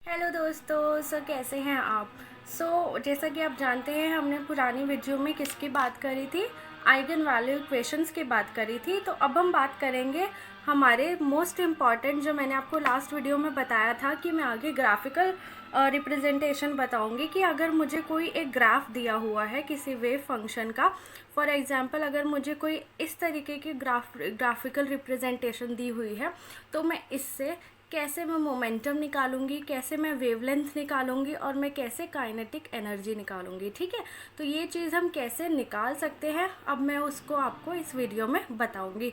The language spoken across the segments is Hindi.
हेलो दोस्तों, कैसे हैं आप। जैसा कि आप जानते हैं, हमने पुरानी वीडियो में किसकी बात करी थी, आइगन वैल्यू इक्वेशंस की बात करी थी। तो अब हम बात करेंगे हमारे मोस्ट इम्पॉर्टेंट, जो मैंने आपको लास्ट वीडियो में बताया था कि मैं आगे ग्राफिकल रिप्रेजेंटेशन बताऊंगी कि अगर मुझे कोई एक ग्राफ दिया हुआ है किसी वेव फंक्शन का, फॉर एग्जांपल अगर मुझे कोई इस तरीके की ग्राफिकल रिप्रेजेंटेशन दी हुई है, तो मैं इससे कैसे मैं मोमेंटम निकालूंगी, कैसे मैं वेवलेंथ निकालूंगी और मैं कैसे काइनेटिक एनर्जी निकालूंगी। ठीक है, तो ये चीज़ हम कैसे निकाल सकते हैं, अब मैं उसको आपको इस वीडियो में बताऊंगी।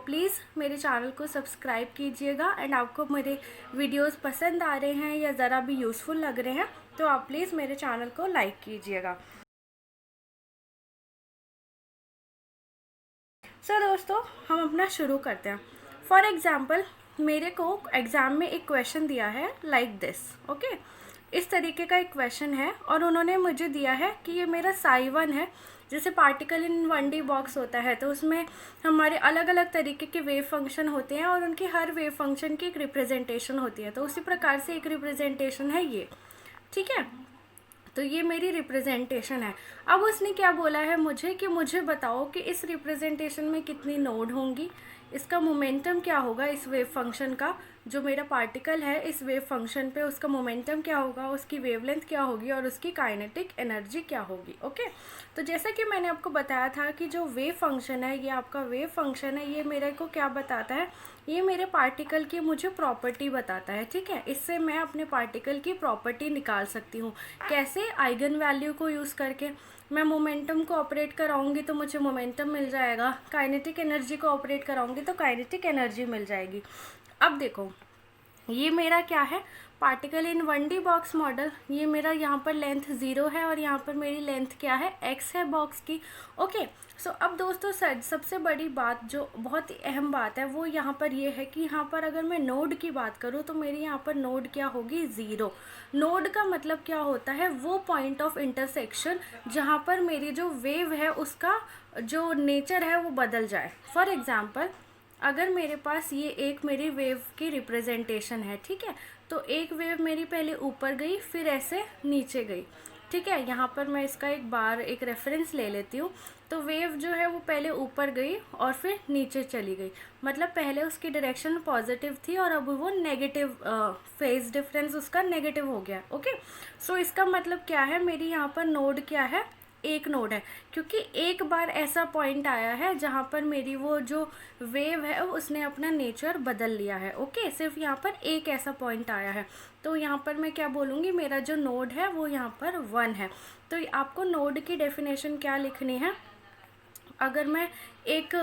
प्लीज़ मेरे चैनल को सब्सक्राइब कीजिएगा एंड आपको मेरे वीडियोस पसंद आ रहे हैं या ज़रा भी यूज़फुल लग रहे हैं तो आप प्लीज़ मेरे चैनल को लाइक कीजिएगा। दोस्तों, हम अपना शुरू करते हैं। फॉर एग्जाम्पल, मेरे को एग्ज़ाम में एक क्वेश्चन दिया है लाइक दिस। ओके, इस तरीके का एक क्वेश्चन है और उन्होंने मुझे दिया है कि ये मेरा साई 1 है। जैसे पार्टिकल इन 1D बॉक्स होता है, तो उसमें हमारे अलग अलग तरीके के वेव फंक्शन होते हैं और उनकी हर वेव फंक्शन की एक रिप्रेजेंटेशन होती है। तो उसी प्रकार से एक रिप्रेजेंटेशन है ये। ठीक है, तो ये मेरी रिप्रेजेंटेशन है। अब उसने क्या बोला है मुझे कि मुझे बताओ कि इस रिप्रेजेंटेशन में कितनी नोड होंगी, इसका मोमेंटम क्या होगा, इस वेव फंक्शन का जो मेरा पार्टिकल है इस वेव फंक्शन पे उसका मोमेंटम क्या होगा, उसकी वेवलेंथ क्या होगी और उसकी काइनेटिक एनर्जी क्या होगी। ओके, तो जैसा कि मैंने आपको बताया था कि जो वेव फंक्शन है, ये आपका वेव फंक्शन है, ये मेरे को क्या बताता है, ये मेरे पार्टिकल की मुझे प्रॉपर्टी बताता है। ठीक है, इससे मैं अपने पार्टिकल की प्रॉपर्टी निकाल सकती हूँ। कैसे? आइगन वैल्यू को यूज़ करके मैं मोमेंटम को ऑपरेट कराऊंगी तो मुझे मोमेंटम मिल जाएगा, काइनेटिक एनर्जी को ऑपरेट कराऊंगी तो काइनेटिक एनर्जी मिल जाएगी। अब देखो, ये मेरा क्या है, particle in 1D box model. ये मेरा यहाँ पर लेंथ 0 है और यहाँ पर मेरी लेंथ क्या है, x है बॉक्स की। ओके, अब दोस्तों सबसे बड़ी बात, जो बहुत ही अहम बात है, वो यहाँ पर ये है कि यहाँ पर अगर मैं नोड की बात करूँ तो मेरी यहाँ पर नोड क्या होगी, 0। नोड का मतलब क्या होता है, वो पॉइंट ऑफ इंटरसेक्शन जहाँ पर मेरी जो वेव है उसका जो नेचर है वो बदल जाए। फॉर एग्जाम्पल, अगर मेरे पास ये एक मेरी वेव की रिप्रेजेंटेशन है, ठीक है, तो एक वेव मेरी पहले ऊपर गई फिर ऐसे नीचे गई। ठीक है, यहाँ पर मैं इसका एक रेफरेंस ले लेती हूँ। तो वेव जो है वो पहले ऊपर गई और फिर नीचे चली गई, मतलब पहले उसकी डायरेक्शन पॉजिटिव थी और अब वो नेगेटिव, फेज डिफरेंस उसका नेगेटिव हो गया। ओके, इसका मतलब क्या है, मेरी यहाँ पर नोड क्या है, एक नोड है, क्योंकि एक बार ऐसा पॉइंट आया है जहाँ पर मेरी वो जो वेव है उसने अपना नेचर बदल लिया है। ओके, सिर्फ यहाँ पर एक ऐसा पॉइंट आया है, तो यहाँ पर मैं क्या बोलूँगी, मेरा जो नोड है वो यहाँ पर 1 है। तो आपको नोड की डेफिनेशन क्या लिखनी है, अगर मैं एक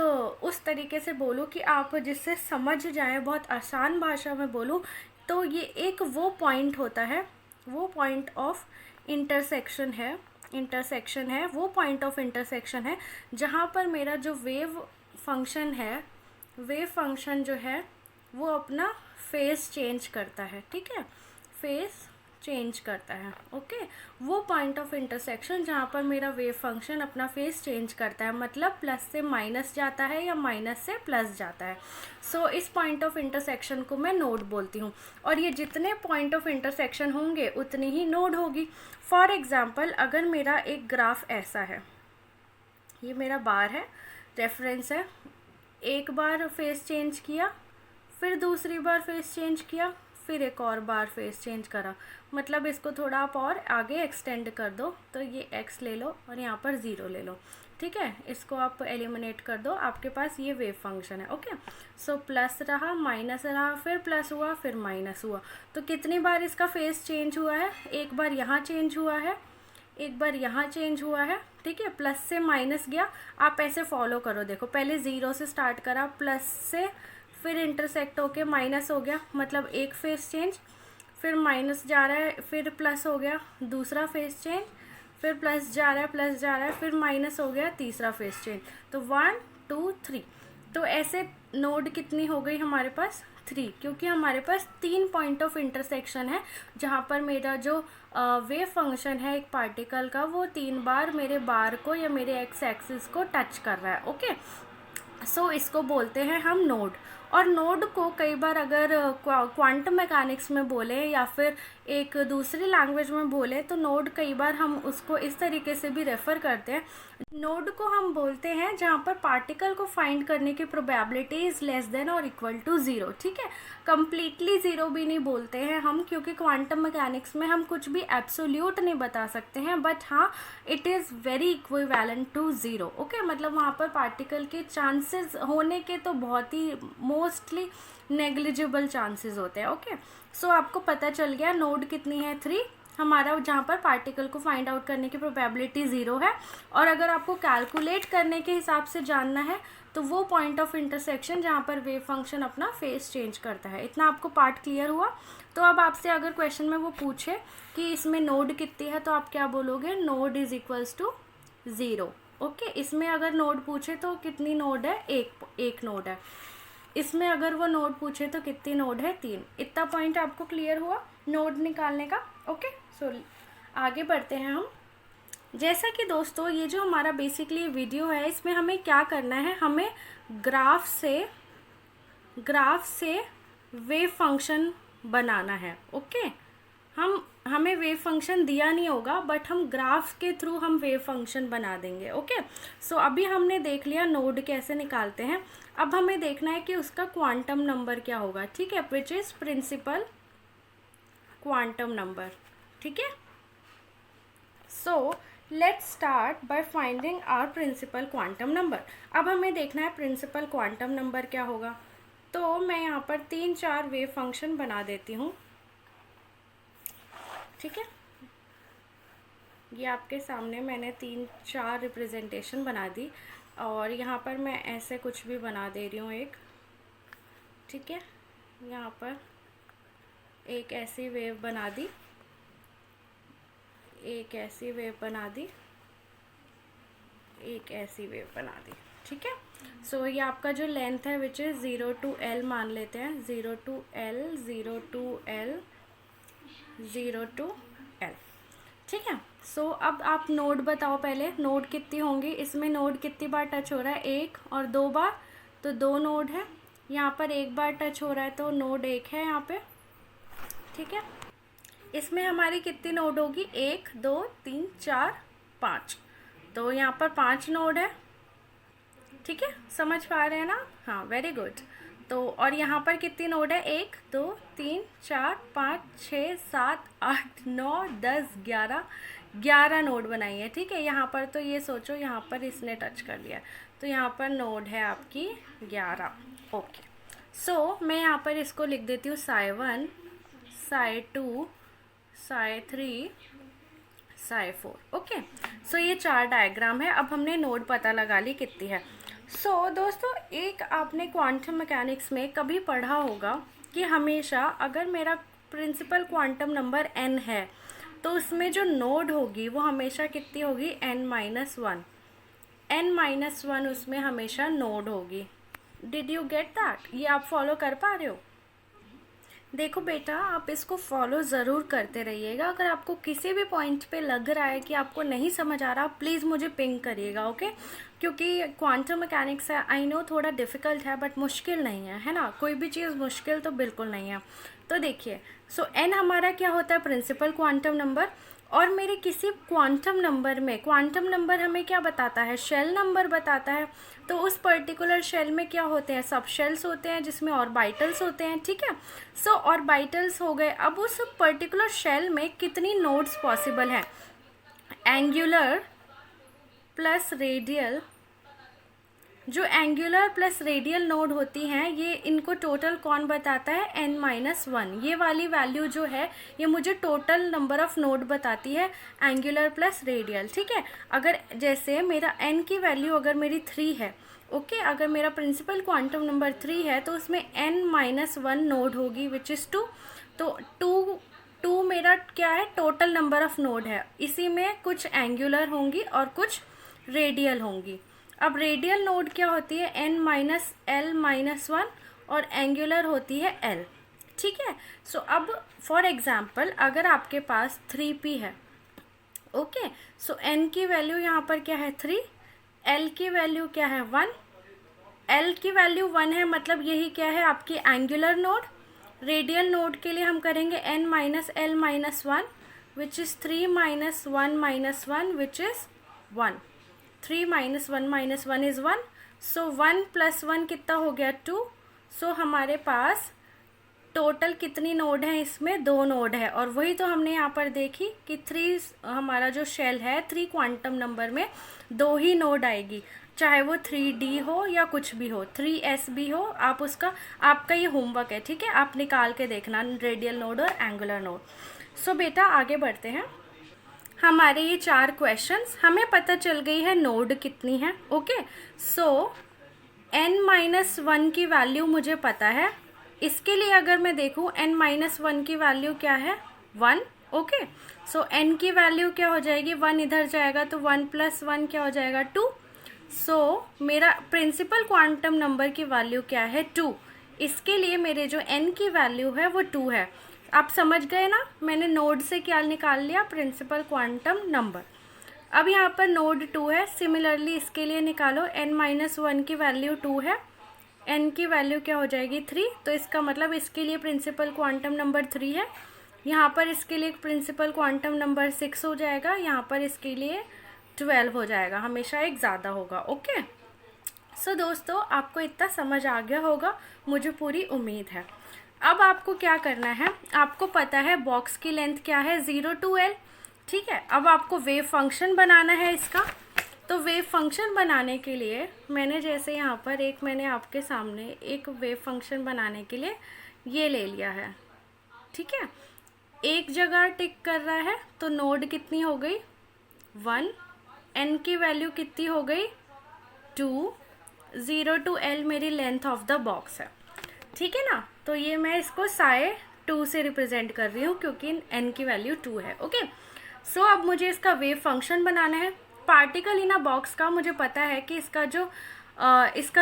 उस तरीके से बोलूँ कि आप जिससे समझ जाएं, बहुत आसान भाषा में बोलूँ, तो ये एक वो पॉइंट होता है, वो पॉइंट ऑफ इंटरसेक्शन है, वो पॉइंट ऑफ इंटरसेक्शन है जहाँ पर मेरा जो वेव फंक्शन है, वेव फंक्शन जो है वो अपना फेस चेंज करता है। ठीक है, फेस चेंज करता है। ओके, वो पॉइंट ऑफ इंटरसेक्शन जहाँ पर मेरा वेव फंक्शन अपना फेस चेंज करता है, मतलब प्लस से माइनस जाता है या माइनस से प्लस जाता है। इस पॉइंट ऑफ इंटरसेक्शन को मैं नोड बोलती हूँ और ये जितने पॉइंट ऑफ इंटरसेक्शन होंगे उतनी ही नोड होगी। फॉर एग्जाम्पल, अगर मेरा एक ग्राफ ऐसा है, ये मेरा बार है, रेफरेंस है, एक बार फेस चेंज किया, फिर दूसरी बार फेस चेंज किया, फिर एक और बार फेस चेंज करा, मतलब इसको थोड़ा आप और आगे एक्सटेंड कर दो, तो ये x ले लो और यहाँ पर 0 ले लो। ठीक है, इसको आप एलिमिनेट कर दो, आपके पास ये वेव फंक्शन है। ओके, प्लस रहा, माइनस रहा, फिर प्लस हुआ, फिर माइनस हुआ। तो कितनी बार इसका फेस चेंज हुआ है, एक बार यहाँ चेंज हुआ है, एक बार यहाँ चेंज हुआ है। ठीक है, प्लस से माइनस गया, आप ऐसे फॉलो करो, देखो पहले 0 से स्टार्ट करा, प्लस से फिर इंटरसेक्ट होके माइनस हो गया, मतलब एक फेस चेंज, फिर माइनस जा रहा है, फिर प्लस हो गया, दूसरा फेस चेंज, फिर प्लस जा रहा है, प्लस जा रहा है, फिर माइनस हो गया, तीसरा फेस चेंज। तो 1 2 3, तो ऐसे नोड कितनी हो गई हमारे पास, 3, क्योंकि हमारे पास 3 पॉइंट ऑफ इंटरसेक्शन है जहाँ पर मेरा जो वेव फंक्शन है एक पार्टिकल का, वो 3 बार मेरे बार को या मेरे एक्स एक्सिस को टच कर रहा है। ओके, इसको बोलते हैं हम नोड। और नोड को कई बार अगर क्वांटम मैकेनिक्स में बोले या फिर एक दूसरी लैंग्वेज में बोले तो नोड कई बार हम उसको इस तरीके से भी रेफ़र करते हैं। नोड को हम बोलते हैं जहाँ पर पार्टिकल को फाइंड करने की प्रोबेबिलिटी इज़ लेस देन और इक्वल टू ज़ीरो, ठीक है। कम्प्लीटली ज़ीरो भी नहीं बोलते हैं हम, क्योंकि क्वांटम मैकेनिक्स में हम कुछ भी एब्सोल्यूट नहीं बता सकते हैं, बट हाँ it is very equivalent to zero, okay. मतलब वहाँ पर पार्टिकल के चांसेस होने के तो बहुत ही मोस्टली नेग्लिजिबल चांसेस होते हैं, ओके। सो आपको पता चल गया नोड कितनी है, 3 हमारा, जहाँ पर पार्टिकल को फाइंड आउट करने की प्रोबेबिलिटी 0 है। और अगर आपको कैलकुलेट करने के हिसाब से जानना है तो वो पॉइंट ऑफ इंटरसेक्शन जहाँ पर वेव फंक्शन अपना फेस चेंज करता है। इतना आपको पार्ट क्लियर हुआ। तो अब आपसे अगर क्वेश्चन में वो पूछे कि इसमें नोड कितनी है तो आप क्या बोलोगे, node is equals to 0, okay. इसमें अगर नोड पूछे तो कितनी नोड है, एक नोड है। इसमें अगर वो नोड पूछे तो कितनी नोड है, 3। इतना पॉइंट आपको क्लियर हुआ नोड निकालने का, ओके। सो आगे बढ़ते हैं हम। जैसा कि दोस्तों ये जो हमारा बेसिकली वीडियो है, इसमें हमें क्या करना है, हमें ग्राफ से वेव फंक्शन बनाना है, ओके। हमें वेव फंक्शन दिया नहीं होगा, बट हम ग्राफ के थ्रू हम वेव फंक्शन बना देंगे, ओके। सो अभी हमने देख लिया नोड कैसे निकालते हैं। अब हमें देखना है कि उसका क्वांटम नंबर क्या होगा, ठीक है, which is principal quantum number, ठीक है। So let's start by finding our principal quantum number. अब हमें देखना है प्रिंसिपल क्वांटम नंबर क्या होगा। तो मैं यहाँ पर 3-4 वेव फंक्शन बना देती हूँ, ठीक है। ये आपके सामने मैंने 3-4 रिप्रेजेंटेशन बना दी, और यहाँ पर मैं ऐसे कुछ भी बना दे रही हूँ एक, ठीक है। यहाँ पर एक ऐसी वेव बना दी, एक ऐसी वेव बना दी, एक ऐसी वेव बना दी, ठीक है। सो ये आपका जो लेंथ है विच इज़ 0 to L मान लेते हैं, 0 to L, 0 to L, 0 to L, ठीक है। सो अब आप नोड बताओ पहले, नोड कितनी होंगी, इसमें नोड कितनी बार टच हो रहा है, 1 और 2 बार, तो 2 नोड है। यहाँ पर 1 बार टच हो रहा है तो नोड 1 है यहाँ पे, ठीक है। इसमें हमारी कितनी नोड होगी, 1 2 3 4 5, तो यहाँ पर 5 नोड है, ठीक है। समझ पा रहे हैं ना, हाँ वेरी गुड। तो और यहाँ पर कितनी नोड है, 1 2 3 4 5 6 7 8 9 10 11 नोड बनाई है, ठीक है। यहाँ पर तो ये सोचो यहाँ पर इसने टच कर लिया, तो यहाँ पर नोड है आपकी 11, ओके। सो मैं यहाँ पर इसको लिख देती हूँ psi1, psi2, psi3, psi4, okay. सो ये 4 डायग्राम है। अब हमने नोड पता लगा ली कितनी है। सो दोस्तों एक आपने क्वांटम मैकेनिक्स में कभी पढ़ा होगा कि हमेशा अगर मेरा प्रिंसिपल क्वांटम नंबर n है तो उसमें जो नोड होगी वो हमेशा कितनी होगी, n-1, n-1 उसमें हमेशा नोड होगी। Did you get that? ये आप फॉलो कर पा रहे हो? देखो बेटा, आप इसको फॉलो ज़रूर करते रहिएगा। अगर आपको किसी भी पॉइंट पे लग रहा है कि आपको नहीं समझ आ रहा, प्लीज़ मुझे पिंग करिएगा, ओके। क्योंकि क्वांटम मैकेनिक्स है, आई नो थोड़ा डिफ़िकल्ट है, बट मुश्किल नहीं है ना, कोई भी चीज़ मुश्किल तो बिल्कुल नहीं है। तो देखिए, सो n हमारा क्या होता है, प्रिंसिपल क्वांटम नंबर। और मेरे किसी क्वांटम नंबर में, क्वांटम नंबर हमें क्या बताता है, शेल नंबर बताता है। तो उस पर्टिकुलर शेल में क्या होते हैं, सब शेल्स होते हैं जिसमें ऑर्बिटल्स होते हैं, ठीक है। सो ऑर्बिटल्स हो गए। अब उस पर्टिकुलर शेल में कितनी नोड्स पॉसिबल हैं, एंगुलर प्लस रेडियल। जो एंगुलर प्लस रेडियल नोड होती हैं, ये इनको टोटल कौन बताता है, n-1। ये वाली वैल्यू जो है ये मुझे टोटल नंबर ऑफ़ नोड बताती है, एंगुलर प्लस रेडियल, ठीक है। अगर जैसे मेरा n की वैल्यू अगर मेरी 3 है, ओके, अगर मेरा प्रिंसिपल क्वांटम नंबर 3 है तो उसमें n-1 नोड होगी विच इज़ 2। तो 2 मेरा क्या है, टोटल नंबर ऑफ़ नोड है। इसी में कुछ एंगुलर होंगी और कुछ रेडियल होंगी। अब रेडियल नोड क्या होती है, n-l-1, और एंगुलर होती है l, ठीक है। सो अब फॉर एग्जांपल अगर आपके पास 3p है, ओके, सो n की वैल्यू यहाँ पर क्या है 3, l की वैल्यू क्या है 1, एल की वैल्यू 1 है, मतलब यही क्या है आपकी एंगुलर नोड। रेडियल नोड के लिए हम करेंगे n minus L minus 1 which is 3 minus 1 minus 1 which is 1। 3 minus 1 minus 1 is 1, so 1 plus 1 कितना हो गया 2। सो हमारे पास टोटल कितनी नोड है, इसमें 2 नोड है। और वही तो हमने यहाँ पर देखी कि 3 हमारा जो शेल है 3 क्वांटम नंबर में 2 ही नोड आएगी, चाहे वो 3D हो या कुछ भी हो, 3S भी हो। आप उसका आपका ये होमवर्क है, ठीक है, आप निकाल के देखना रेडियल नोड और एंगुलर नोड। सो बेटा आगे बढ़ते हैं। हमारे ये 4 क्वेश्चंस, हमें पता चल गई है नोड कितनी है। ओके, सो n-1 की वैल्यू मुझे पता है। इसके लिए अगर मैं देखूँ n-1 की वैल्यू क्या है 1। ओके, सो n की वैल्यू क्या हो जाएगी, 1 इधर जाएगा तो 1 प्लस 1 क्या हो जाएगा 2। सो मेरा प्रिंसिपल क्वांटम नंबर की वैल्यू क्या है 2। इसके लिए मेरे जो n की वैल्यू है वो 2 है। आप समझ गए ना, मैंने नोड से क्या निकाल लिया, प्रिंसिपल क्वांटम नंबर। अब यहाँ पर नोड 2 है, सिमिलरली इसके लिए निकालो n-1 की वैल्यू 2 है, n की वैल्यू क्या हो जाएगी 3। तो इसका मतलब इसके लिए प्रिंसिपल क्वांटम नंबर 3 है। यहाँ पर इसके लिए प्रिंसिपल क्वांटम नंबर 6 हो जाएगा, यहाँ पर इसके लिए 12 हो जाएगा, हमेशा एक ज़्यादा होगा। ओके, सो दोस्तों आपको इतना समझ आ गया होगा, मुझे पूरी उम्मीद है। अब आपको क्या करना है, आपको पता है बॉक्स की लेंथ क्या है 0 to L, ठीक है। अब आपको वेव फंक्शन बनाना है इसका। तो वेव फंक्शन बनाने के लिए मैंने जैसे यहाँ पर मैंने आपके सामने एक वेव फंक्शन बनाने के लिए ये ले लिया है, ठीक है। एक जगह टिक कर रहा है, तो नोड कितनी हो गई 1, n की वैल्यू कितनी हो गई 2, 0 to L मेरी लेंथ ऑफ द बॉक्स है, ठीक है ना। तो ये मैं इसको साए 2 से रिप्रेजेंट कर रही हूँ क्योंकि n की वैल्यू 2 है। ओके, सो अब मुझे इसका वेव फंक्शन बनाना है। पार्टिकल इन अ बॉक्स का मुझे पता है कि इसका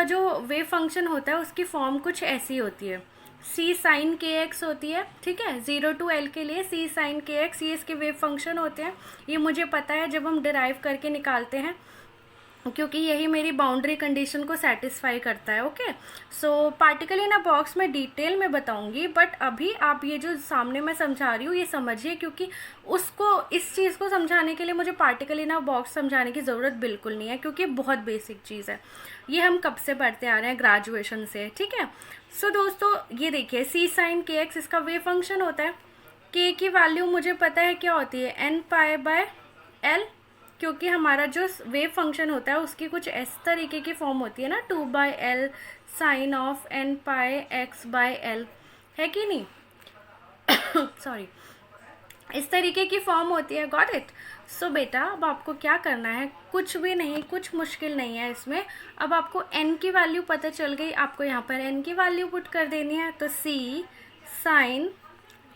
जो वेव फंक्शन होता है उसकी फॉर्म कुछ ऐसी होती है, c साइन kx होती है, ठीक है। 0 to L के लिए c साइन kx ये इसके वेव फंक्शन होते हैं। ये मुझे पता है जब हम डिराइव करके निकालते हैं, क्योंकि यही मेरी बाउंड्री कंडीशन को सेटिस्फाई करता है। Okay, so particle in a box में डिटेल में बताऊंगी, बट अभी आप ये जो सामने मैं समझा रही हूँ ये समझिए, क्योंकि इस चीज़ को समझाने के लिए मुझे पार्टिकल इन अ बॉक्स समझाने की ज़रूरत बिल्कुल नहीं है, क्योंकि बहुत बेसिक चीज़ है, ये हम कब से पढ़ते आ रहे हैं, ग्रेजुएशन से, ठीक है। सो दोस्तों ये देखिए c साइन kx इसका वेव फंक्शन होता है। k की वैल्यू मुझे पता है क्या होती है n π/L, क्योंकि हमारा जो वेव फंक्शन होता है उसकी कुछ इस तरीके की फॉर्म होती है ना, 2/L sign of n πx/L, है कि नहीं सॉरी, इस तरीके की फॉर्म होती है। Got it. सो बेटा अब आपको क्या करना है, कुछ भी नहीं, कुछ मुश्किल नहीं है इसमें। अब आपको n की वैल्यू पता चल गई, आपको यहाँ पर n की वैल्यू पुट कर देनी है। तो c साइन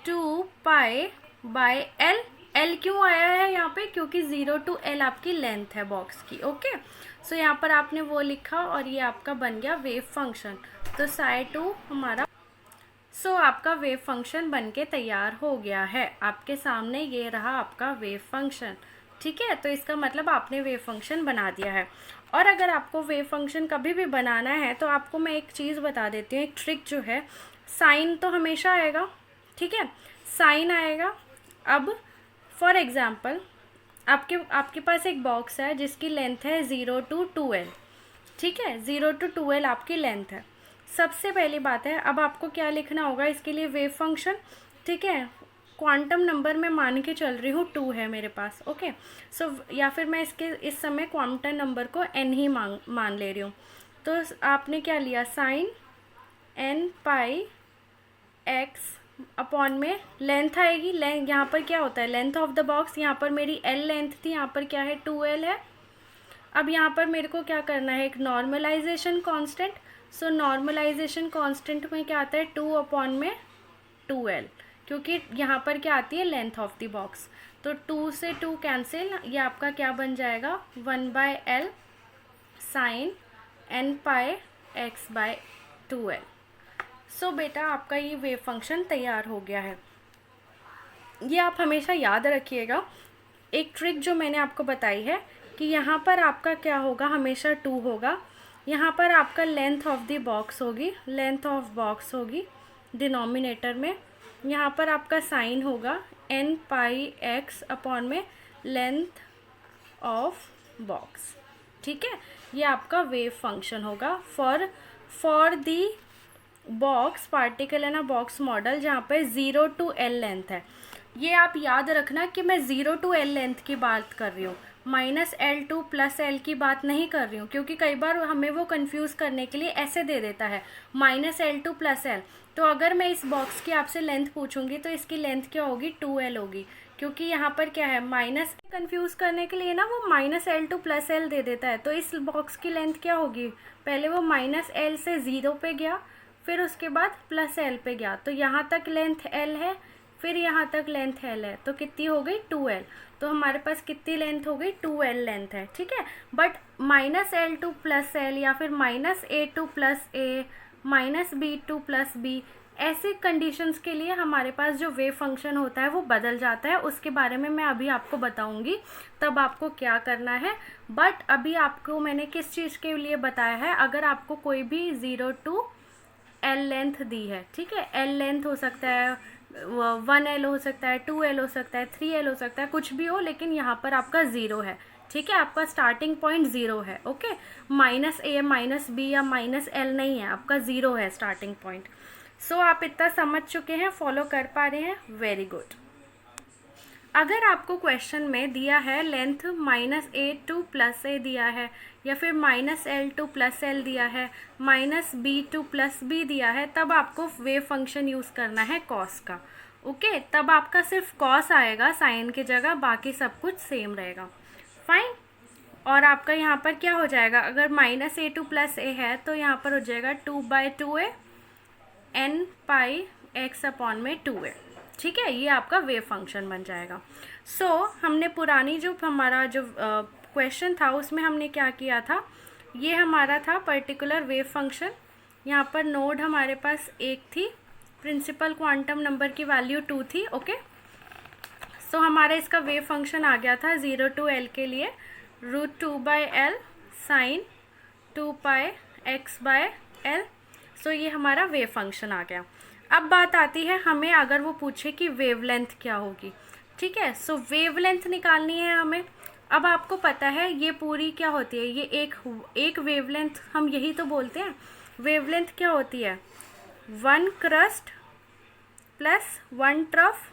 2π/L, L क्यों आया है यहाँ पे, क्योंकि 0 to L आपकी लेंथ है बॉक्स की। ओके, सो यहाँ पर आपने वो लिखा और ये आपका बन गया वेव फंक्शन। तो साइ 2 हमारा, सो आपका वेव फंक्शन बन के तैयार हो गया है, आपके सामने ये रहा आपका वेव फंक्शन, ठीक है। तो इसका मतलब आपने वेव फंक्शन बना दिया है। और अगर आपको वेव फंक्शन कभी भी बनाना है तो आपको मैं एक चीज़ बता देती हूँ, एक ट्रिक जो है, साइन तो हमेशा आएगा, ठीक है, साइन आएगा। अब फॉर एग्ज़ाम्पल आपके पास एक बॉक्स है जिसकी लेंथ है 0 to 2L, ठीक है, 0 to 2L आपकी लेंथ है। सबसे पहली बात है, अब आपको क्या लिखना होगा इसके लिए, वेव फंक्शन, ठीक है। क्वांटम नंबर में मान के चल रही हूँ 2 है मेरे पास। ओके, सो या फिर मैं इस समय क्वांटम नंबर को n ही मान ले रही हूँ। तो आपने क्या लिया, साइन n πx अपॉन में लेंथ आएगी, लेंथ यहाँ पर क्या होता है, लेंथ ऑफ द बॉक्स, यहाँ पर मेरी L लेंथ थी, यहाँ पर क्या है 2L है। अब यहाँ पर मेरे को क्या करना है, एक नॉर्मलाइजेशन कांस्टेंट। सो नॉर्मलाइजेशन कांस्टेंट में क्या आता है 2 अपॉन में 2L, क्योंकि यहाँ पर क्या आती है लेंथ ऑफ द बॉक्स। तो 2 से 2 कैंसिल, ये आपका क्या बन जाएगा 1/L साइन n πx/2L। सो बेटा आपका ये वेव फंक्शन तैयार हो गया है। ये आप हमेशा याद रखिएगा, एक ट्रिक जो मैंने आपको बताई है कि यहाँ पर आपका क्या होगा, हमेशा 2 होगा, यहाँ पर आपका लेंथ ऑफ द बॉक्स होगी, लेंथ ऑफ बॉक्स होगी डिनोमिनेटर में। यहाँ पर आपका साइन होगा n पाई x अपॉन में लेंथ ऑफ बॉक्स। ठीक है, ये आपका वेव फंक्शन होगा फॉर दी बॉक्स पार्टिकल है ना, बॉक्स मॉडल, जहाँ पे 0 to L लेंथ है। ये आप याद रखना कि मैं 0 to L लेंथ की बात कर रही हूँ, -L to +L की बात नहीं कर रही हूँ, क्योंकि कई बार हमें वो कंफ्यूज करने के लिए ऐसे दे देता है -L to +L। तो अगर मैं इस बॉक्स की आपसे लेंथ पूछूंगी तो इसकी लेंथ क्या होगी, 2L होगी, क्योंकि यहाँ पर क्या है माइनस कंफ्यूज करने के लिए ना वो -L to +L दे देता है। तो इस बॉक्स की लेंथ क्या होगी, पहले वो -L से 0 पे गया, फिर उसके बाद +L पे गया, तो यहाँ तक लेंथ L है, फिर यहाँ तक लेंथ L है, तो कितनी हो गई 2L। तो हमारे पास कितनी लेंथ हो गई, 2L लेंथ है। ठीक है, बट -L to +L या फिर -A to +A -B to +B ऐसे कंडीशंस के लिए हमारे पास जो वेव फंक्शन होता है वो बदल जाता है। उसके बारे में मैं अभी आपको बताऊंगी तब आपको क्या करना है। बट अभी आपको मैंने किस चीज़ के लिए बताया है, अगर आपको कोई भी 0 to L लेंथ दी है, ठीक है, L लेंथ हो सकता है 1L हो सकता है, 2L हो सकता है, 3L हो सकता है, कुछ भी हो, लेकिन यहाँ पर आपका 0 है। ठीक है, आपका स्टार्टिंग पॉइंट 0 है। ओके, -A -B या -L नहीं है, आपका 0 है स्टार्टिंग पॉइंट। सो आप इतना समझ चुके हैं, फॉलो कर पा रहे हैं, वेरी गुड। अगर आपको क्वेश्चन में दिया है लेंथ -A to +A दिया है, या फिर -L to +L दिया है, -B to +B दिया है, तब आपको वेव फंक्शन यूज़ करना है कॉस का। ओके, तब आपका सिर्फ कॉस आएगा साइन की जगह, बाकी सब कुछ सेम रहेगा। फाइन। और आपका यहाँ पर क्या हो जाएगा, अगर -A to +A है तो यहाँ पर हो जाएगा 2/2A n पाई x अपॉन में 2A। ठीक है, ये आपका वेव फंक्शन बन जाएगा। सो हमने पुरानी जो हमारा जो क्वेश्चन था उसमें हमने क्या किया था, ये हमारा था पर्टिकुलर वेव फंक्शन। यहाँ पर नोड हमारे पास 1 थी, प्रिंसिपल क्वांटम नंबर की वैल्यू 2 थी। ओके, सो हमारा इसका वेव फंक्शन आ गया था 0 to L के लिए √2/L साइन 2πx/L। सो ये हमारा वेव फंक्शन आ गया। अब बात आती है हमें, अगर वो पूछे कि वेवलेंथ क्या होगी। ठीक है, सो वेवलेंथ निकालनी है हमें। अब आपको पता है ये पूरी क्या होती है, ये एक वेवलेंथ, हम यही तो बोलते हैं वेवलेंथ क्या होती है, 1 क्रस्ट प्लस 1 ट्रफ।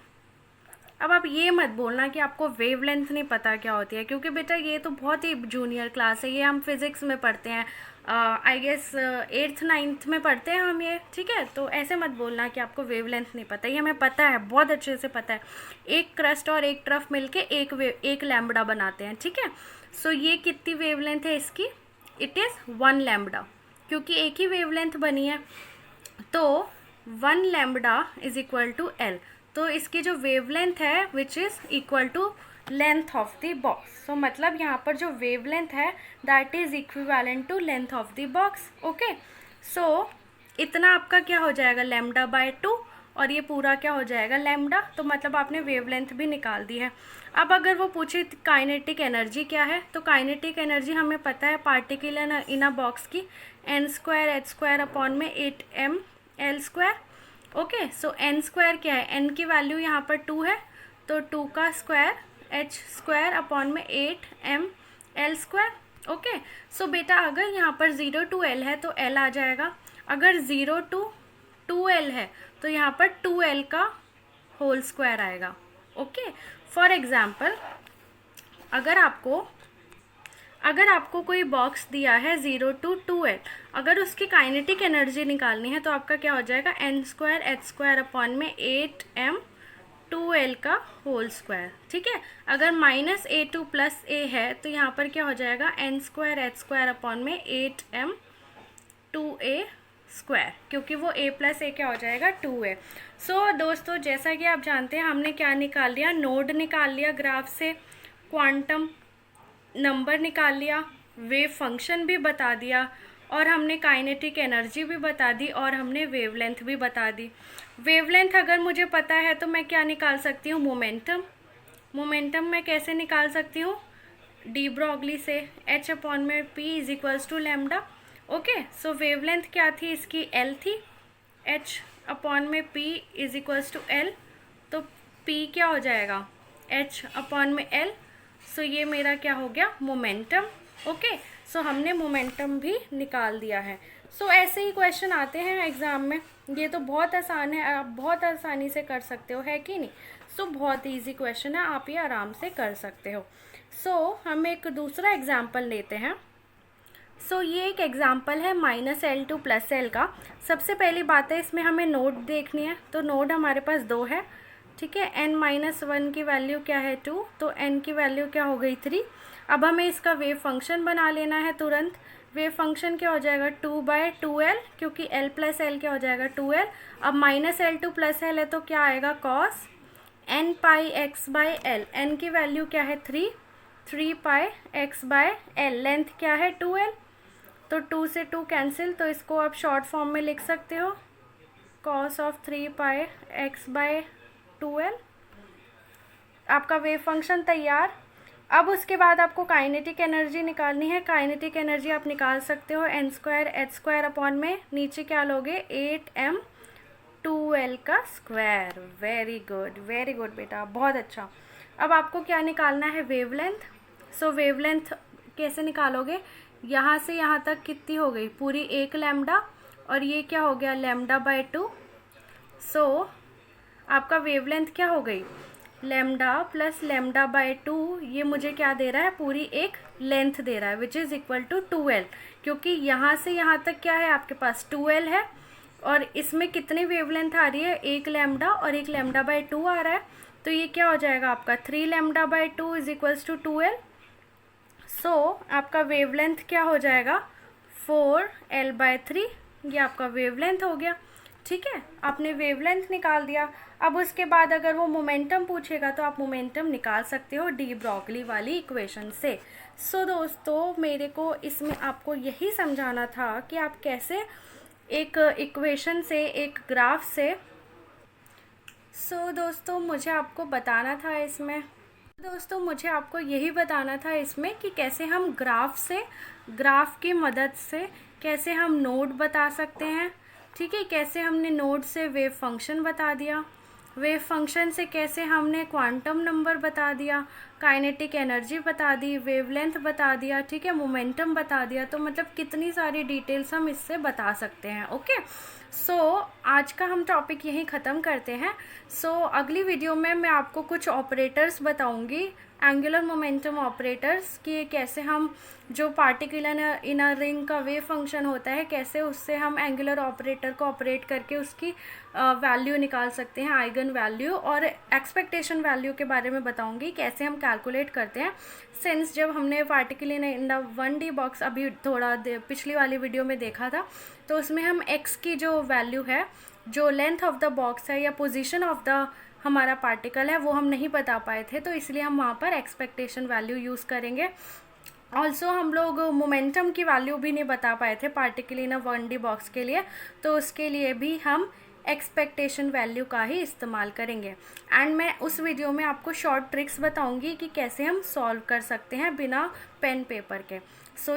अब आप ये मत बोलना कि आपको वेवलेंथ नहीं पता क्या होती है, क्योंकि बेटा ये तो बहुत ही जूनियर क्लास है, ये हम फिज़िक्स में पढ़ते हैं, आई गेस 8th 9th में पढ़ते हैं हम ये। ठीक है, तो ऐसे मत बोलना कि आपको वेवलेंथ नहीं पता, ये हमें पता है, बहुत अच्छे से पता है। एक क्रस्ट और एक ट्रफ मिलके एक लैम्बडा बनाते हैं। ठीक है, सो ये कितनी वेवलेंथ है इसकी, इट इज़ 1 लैम्बडा, क्योंकि एक ही वेवलेंथ बनी है, तो 1 lambda is equal to L। तो इसकी जो वेवलेंथ है which is equal to length of the box. So मतलब यहाँ पर जो वेवलेंथ है that is equivalent to length of the box. Okay, so इतना आपका क्या हो जाएगा λ/2, और ये पूरा क्या हो जाएगा लैम्बडा। तो मतलब आपने वेवलेंथ भी निकाल दी है। अब अगर वो पूछे काइनेटिक एनर्जी क्या है, तो काइनेटिक एनर्जी हमें पता है पार्टिकल इन अ बॉक्स की n² h² अपॉन में 8mL²। ओके, सो n² क्या है, n की वैल्यू यहाँ पर 2 है, तो 2 का स्क्वायर h² अपॉन में 8mL²। ओके, सो बेटा अगर यहाँ पर 0 to L है तो L आ जाएगा, अगर 0 to 2L है तो यहाँ पर 2L का होल स्क्वायर आएगा। ओके, फॉर एग्जाम्पल अगर आपको कोई बॉक्स दिया है 0 to 2L, अगर उसकी काइनेटिक एनर्जी निकालनी है तो आपका क्या हो जाएगा n² h² अपॉन में 8m 2L का होल स्क्वायर। ठीक है, अगर -A to +A है तो यहाँ पर क्या हो जाएगा n² h² अपॉन में 8m 2A², क्योंकि वो a + a क्या हो जाएगा 2a। सो दोस्तों, जैसा कि आप जानते हैं हमने क्या निकाल लिया, नोड निकाल लिया ग्राफ से, क्वांटम नंबर निकाल लिया, वेव फंक्शन भी बता दिया, और हमने काइनेटिक एनर्जी भी बता दी, और हमने वेवलेंथ भी बता दी। वेवलेंथ अगर मुझे पता है तो मैं क्या निकाल सकती हूँ, मोमेंटम मैं कैसे निकाल सकती हूँ, डी ब्रॉगली से, h अपॉन में p is equals to lambda. Okay, so wavelength क्या थी इसकी, एल थी, एच अपॉन में p is equals to l, तो पी क्या हो जाएगा, एच अपॉन में एल, सो ये मेरा क्या हो गया, मोमेंटम। ओके, सो हमने मोमेंटम भी निकाल दिया है। सो ऐसे ही क्वेश्चन आते हैं एग्ज़ाम में, ये तो बहुत आसान है, आप बहुत आसानी से कर सकते हो, है कि नहीं। सो बहुत इजी क्वेश्चन है, आप ये आराम से कर सकते हो। सो हम एक दूसरा एग्जाम्पल लेते हैं। सो ये एक एग्जाम्पल है -L to +L का। सबसे पहली बात है, इसमें हमें नोड देखनी है, तो नोड हमारे पास 2 है, ठीक है। n-1 की वैल्यू क्या है, 2, तो n की वैल्यू क्या हो गई, 3। अब हमें इसका वेव फंक्शन बना लेना है तुरंत। वेव फंक्शन क्या हो जाएगा, 2/2l, क्योंकि l + l क्या हो जाएगा, 2l। अब -L to +L है तो क्या आएगा, cos nπx/l, n की वैल्यू क्या है, 3πx/l, लेंथ क्या है, 2l, तो 2 से 2 कैंसिल, तो इसको आप शॉर्ट फॉर्म में लिख सकते हो, cos ऑफ 3πx/2l। आपका वेव फंक्शन तैयार। अब उसके बाद आपको काइनेटिक एनर्जी निकालनी है। काइनेटिक एनर्जी आप निकाल सकते हो n²h² अपॉन में, नीचे क्या लोगे, 8m2l का स्क्वायर। वेरी गुड बेटा, बहुत अच्छा। अब आपको क्या निकालना है, वेवलेंथ। सो वेवलेंथ कैसे निकालोगे, यहाँ से यहाँ तक कितनी हो गई, पूरी 1 लैम्डा, और ये क्या हो गया, λ/2। सो आपका वेवलेंथ क्या हो गई, लैम्डा प्लस λ/2, ये मुझे क्या दे रहा है, पूरी एक लेंथ दे रहा है, which is equal to 2l, क्योंकि यहाँ से यहाँ तक क्या है आपके पास, 2l है, और इसमें कितनी वेवलेंथ आ रही है, 1 लैम्डा और 1 λ/2 आ रहा है, तो ये क्या हो जाएगा आपका, 3 λ/2 इज इक्वल्स टू 2l। सो आपका वेवलेंथ क्या हो जाएगा, 4l/3, ये आपका वेवलेंथ हो गया, ठीक है। आपने वेवलेंथ निकाल दिया। अब उसके बाद अगर वो मोमेंटम पूछेगा तो आप मोमेंटम निकाल सकते हो डी ब्रोगली वाली इक्वेशन से। सो दोस्तों, मेरे को इसमें आपको यही समझाना था कि आप कैसे एक इक्वेशन से, एक ग्राफ से, दोस्तों मुझे आपको बताना था इसमें, मुझे आपको यही बताना था इसमें कि कैसे हम ग्राफ से, ग्राफ की मदद से कैसे हम नोड बता सकते हैं, ठीक है। कैसे हमने नोड से वेव फंक्शन बता दिया, वेव फंक्शन से कैसे हमने क्वांटम नंबर बता दिया, काइनेटिक एनर्जी बता दी, वेवलेंथ बता दिया, ठीक है, मोमेंटम बता दिया, तो मतलब कितनी सारी डिटेल्स हम इससे बता सकते हैं। ओके, सो आज का हम टॉपिक यहीं ख़त्म करते हैं। अगली वीडियो में मैं आपको कुछ ऑपरेटर्स बताऊंगी, एंगुलर मोमेंटम ऑपरेटर्स, कि कैसे हम जो पार्टिकल इन अ रिंग का वेव फंक्शन होता है, कैसे उससे हम एंगुलर ऑपरेटर को ऑपरेट करके उसकी वैल्यू निकाल सकते हैं, आइगन वैल्यू, और एक्सपेक्टेशन वैल्यू के बारे में बताऊंगी, कैसे हम कैलकुलेट करते हैं। सिंस जब हमने particle in the 1D box अभी थोड़ा पिछली वाली वीडियो में देखा था, तो उसमें हम x की जो वैल्यू है, जो लेंथ ऑफ द बॉक्स है या पोजीशन ऑफ द हमारा पार्टिकल है, वो हम नहीं बता पाए थे, तो इसलिए हम वहाँ पर एक्सपेक्टेशन वैल्यू यूज़ करेंगे। ऑल्सो हम लोग मोमेंटम की वैल्यू भी नहीं बता पाए थे particle in a 1D box के लिए, तो उसके लिए भी हम एक्सपेक्टेशन वैल्यू का ही इस्तेमाल करेंगे। एंड मैं उस वीडियो में आपको शॉर्ट ट्रिक्स बताऊंगी कि कैसे हम सॉल्व कर सकते हैं बिना पेन पेपर के।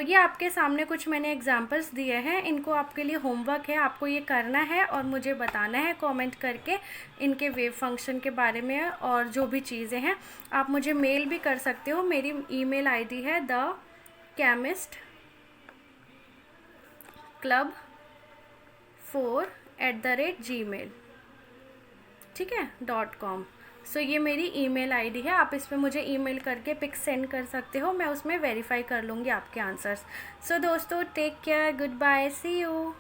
ये आपके सामने कुछ मैंने एग्जांपल्स दिए हैं, इनको आपके लिए होमवर्क है, आपको ये करना है और मुझे बताना है कमेंट करके इनके वेव फंक्शन के बारे में, और जो भी चीज़ें हैं आप मुझे मेल भी कर सकते हो। मेरी email ID है thechemistclub4@gmail, ठीक है, .com। ये मेरी email ID है, आप इस पर मुझे email करके पिक सेंड कर सकते हो, मैं उसमें वेरीफाई कर लूँगी आपके आंसर्स। दोस्तों, take care, good bye, see you.